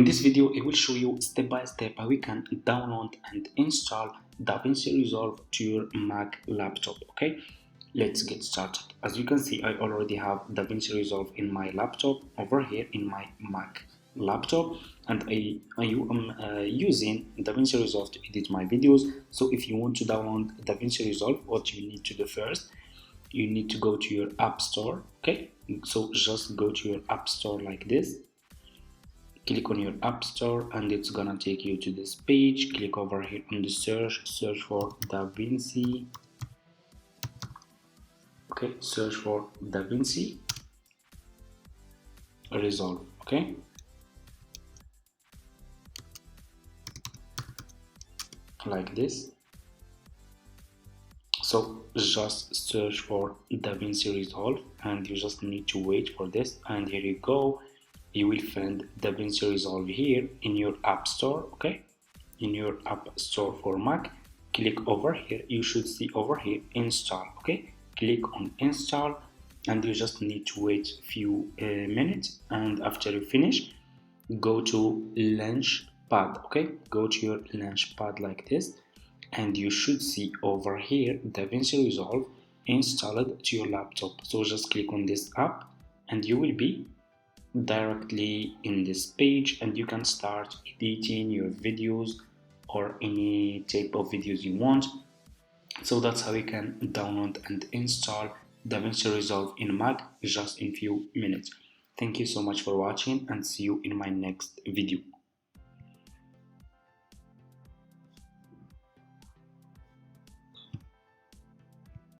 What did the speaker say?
In this video, I will show you step by step how we can download and install Davinci Resolve to your Mac laptop. Okay, let's get started. As you can see, I already have Davinci Resolve in my laptop over here in my Mac laptop, and I am using Davinci Resolve to edit my videos. So if you want to download Davinci Resolve, what you need to do first, you need to go to your App Store. Okay, so just go to your App Store like this. Click on your App Store and it's gonna take you to this page. Click over here on the search for Davinci. Okay, search for Davinci Resolve. Okay, like this. So just search for Davinci Resolve and you just need to wait for this, and here you go. You will find Davinci Resolve here in your App Store. Okay, in your App Store for Mac. Click over here. You should see over here install. Okay, click on install and you just need to wait a few minutes, and after you finish, go to launch pad. Okay, go to your launch pad like this, and you should see over here Davinci Resolve installed to your laptop. So just click on this app and you will be directly in this page, and you can start editing your videos or any type of videos you want. So that's how you can download and install Davinci Resolve in Mac just in few minutes. Thank you so much for watching and see you in my next video.